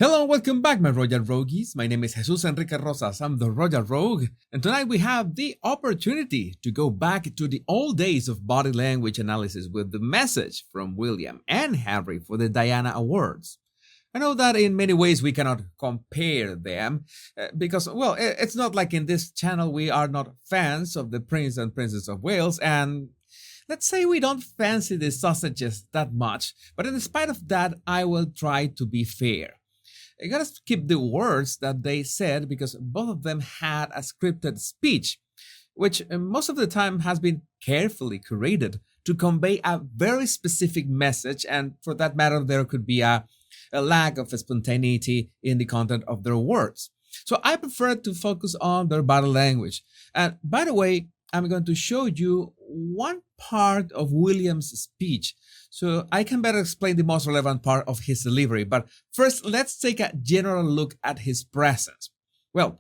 Hello and welcome back, my Royal Rogues. My name is Jesus Enrique Rosas. I'm the Royal Rogue, and tonight we have the opportunity to go back to the old days of body language analysis with the message from William and Harry for the Diana Awards. I know that in many ways we cannot compare them because, well, it's not like in this channel we are not fans of the Prince and Princess of Wales, and let's say we don't fancy the sausages that much, but in spite of that, I will try to be fair. You gotta keep the words that they said because both of them had a scripted speech, which most of the time has been carefully curated to convey a very specific message, and for that matter, there could be a lack of spontaneity in the content of their words. So I prefer to focus on their body language. And by the way, I'm going to show you one part of William's speech so I can better explain the most relevant part of his delivery. But first, let's take a general look at his presence. Well,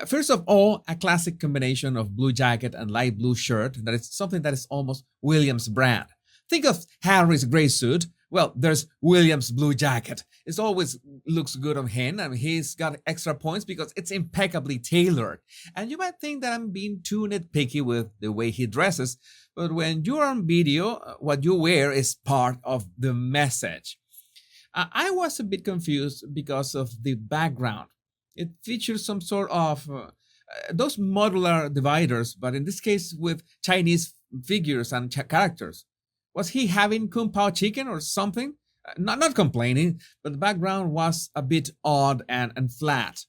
first of all, a classic combination of blue jacket and light blue shirt. That is something that is almost William's brand. Think of Harry's gray suit. Well, there's William's blue jacket. It always looks good on him, and he's got extra points because it's impeccably tailored. And you might think that I'm being too nitpicky with the way he dresses, but when you're on video, what you wear is part of the message. I was a bit confused because of the background. It features some sort of those modular dividers, but in this case with Chinese figures and characters. Was he having Kung Pao chicken or something? Not complaining, but the background was a bit odd and flat.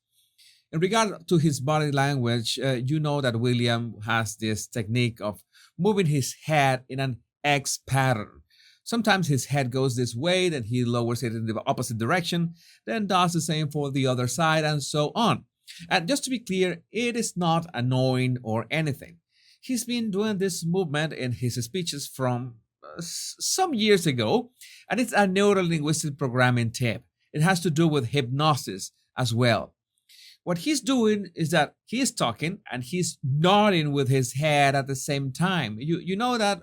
In regard to his body language, you know that William has this technique of moving his head in an X pattern. Sometimes his head goes this way, then he lowers it in the opposite direction, then does the same for the other side, and so on. And just to be clear, it is not annoying or anything. He's been doing this movement in his speeches from some years ago, and it's a neuro-linguistic programming tip. It has to do with hypnosis as well. What he's doing is that he's talking and he's nodding with his head at the same time. You know that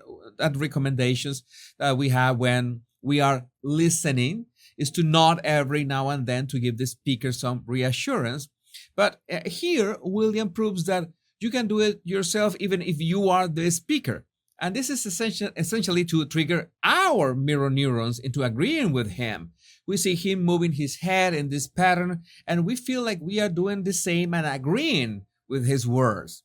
recommendations that we have when we are listening is to nod every now and then to give the speaker some reassurance. But here, William proves that you can do it yourself even if you are the speaker. And this is essentially to trigger our mirror neurons into agreeing with him. We see him moving his head in this pattern, and we feel like we are doing the same and agreeing with his words.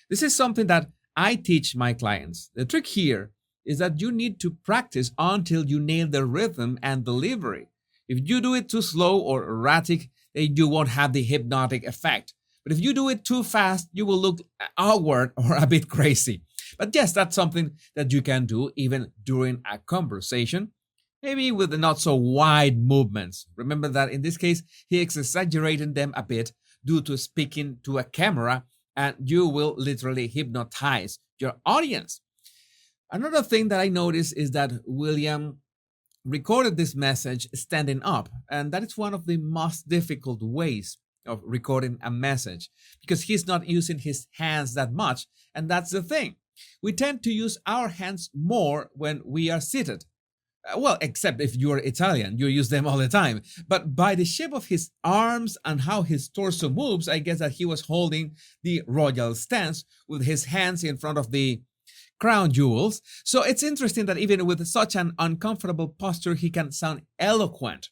This is something that I teach my clients. The trick here is that you need to practice until you nail the rhythm and delivery. If you do it too slow or erratic, then you won't have the hypnotic effect. But if you do it too fast, you will look awkward or a bit crazy. But yes, that's something that you can do even during a conversation, maybe with the not so wide movements. Remember that in this case, he is exaggerating them a bit due to speaking to a camera, and you will literally hypnotize your audience. Another thing that I noticed is that William recorded this message standing up, and that is one of the most difficult ways of recording a message because he's not using his hands that much, and that's the thing. We tend to use our hands more when we are seated. Well, except if you're Italian, you use them all the time. But by the shape of his arms and how his torso moves, I guess that he was holding the royal stance with his hands in front of the crown jewels. So it's interesting that even with such an uncomfortable posture, he can sound eloquent.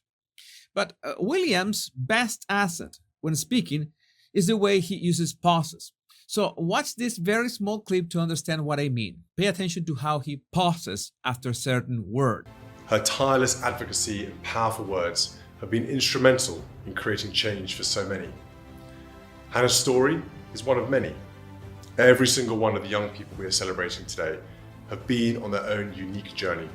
But William's best asset when speaking is the way he uses pauses. So watch this very small clip to understand what I mean. Pay attention to how he pauses after certain word. Her tireless advocacy and powerful words have been instrumental in creating change for so many. Hannah's story is one of many. Every single one of the young people we are celebrating today have been on their own unique journey,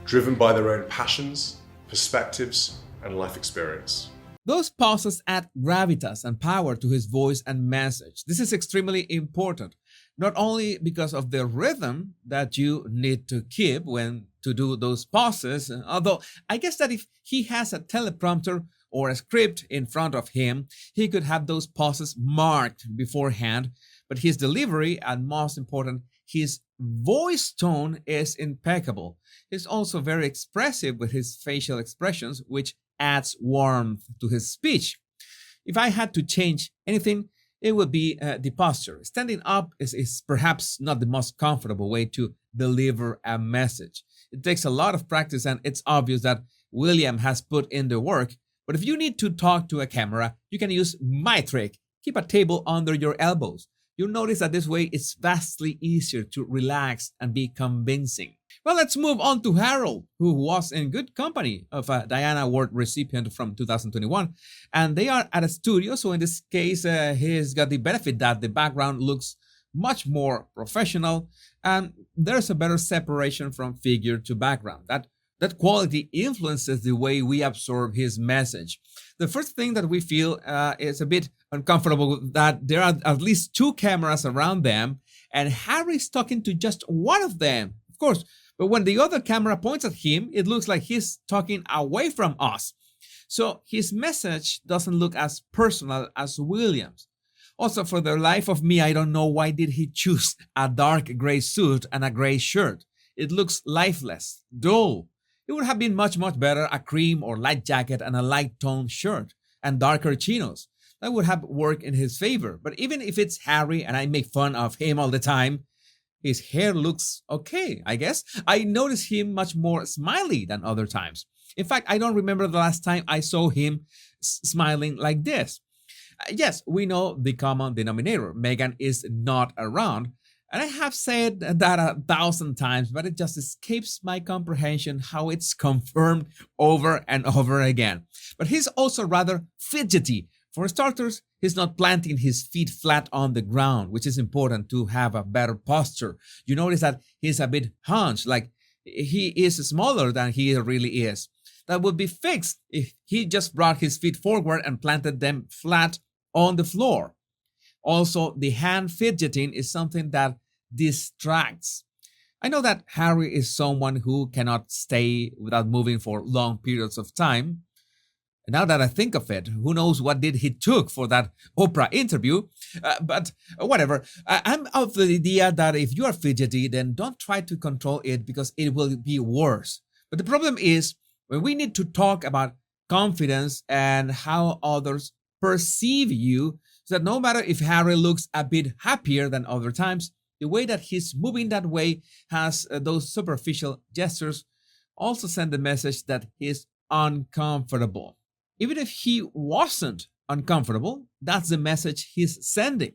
driven by their own passions, perspectives, and life experience. Those pauses add gravitas and power to his voice and message. This is extremely important, not only because of the rhythm that you need to keep when to do those pauses, although I guess that if he has a teleprompter or a script in front of him, he could have those pauses marked beforehand, but his delivery, and most important, his voice tone is impeccable. He's also very expressive with his facial expressions, which adds warmth to his speech. If I had to change anything, it would be the posture. Standing up is perhaps not the most comfortable way to deliver a message. It takes a lot of practice, and it's obvious that William has put in the work. But if you need to talk to a camera, you can use my trick. Keep a table under your elbows. You'll notice that this way it's vastly easier to relax and be convincing. Well, let's move on to Harold, who was in good company of a Diana Award recipient from 2021. And they are at a studio, so in this case, he's got the benefit that the background looks much more professional, and there's a better separation from figure to background. That quality influences the way we absorb his message. The first thing that we feel is a bit uncomfortable that there are at least two cameras around them, and Harry's talking to just one of them, of course. But when the other camera points at him, it looks like he's talking away from us. So his message doesn't look as personal as William's. Also, for the life of me, I don't know why did he choose a dark gray suit and a gray shirt. It looks lifeless, dull. It would have been much better a cream or light jacket and a light toned shirt and darker chinos. That would have worked in his favor. But even if it's Harry and I make fun of him all the time, his hair looks okay, I guess. I notice him much more smiley than other times. In fact, I don't remember the last time I saw him smiling like this. Yes, we know the common denominator. Meghan is not around. And I have said that 1,000 times, but it just escapes my comprehension how it's confirmed over and over again. But he's also rather fidgety. For starters, he's not planting his feet flat on the ground, which is important to have a better posture. You notice that he's a bit hunched, like he is smaller than he really is. That would be fixed if he just brought his feet forward and planted them flat on the floor. Also, the hand fidgeting is something that distracts. I know that Harry is someone who cannot stay without moving for long periods of time. And now that I think of it, who knows what did he took for that Oprah interview? But whatever. I'm of the idea that if you are fidgety, then don't try to control it because it will be worse. But the problem is when we need to talk about confidence and how others perceive you, so that no matter if Harry looks a bit happier than other times, the way that he's moving that way has those superficial gestures also send the message that he's uncomfortable. Even if he wasn't uncomfortable, that's the message he's sending.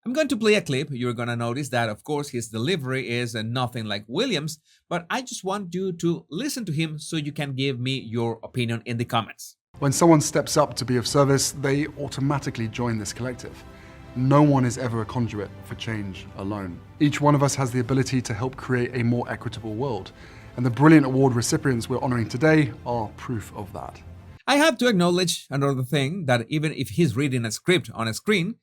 I'm going to play a clip. You're going to notice that, of course, his delivery is nothing like William's, but I just want you to listen to him so you can give me your opinion in the comments. When someone steps up to be of service, they automatically join this collective. No one is ever a conduit for change alone. Each one of us has the ability to help create a more equitable world, and the brilliant award recipients we're honoring today are proof of that. I have to acknowledge another thing, that even if he's reading a script on a screen,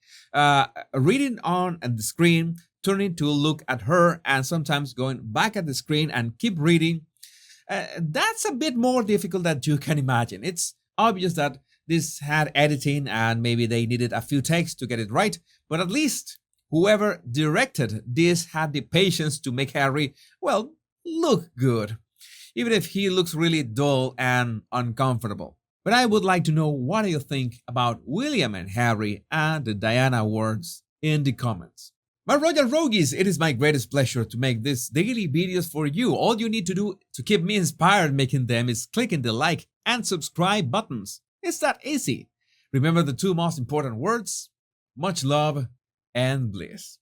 reading on the screen, turning to look at her, and sometimes going back at the screen and keep reading, that's a bit more difficult than you can imagine. It's obvious that this had editing and maybe they needed a few takes to get it right, but at least whoever directed this had the patience to make Harry, well, look good, even if he looks really dull and uncomfortable. But I would like to know what you think about William and Harry and the Diana Awards in the comments. My Royal Rogues, it is my greatest pleasure to make these daily videos for you. All you need to do to keep me inspired making them is clicking the like and subscribe buttons. It's that easy. Remember the two most important words: much love and bliss.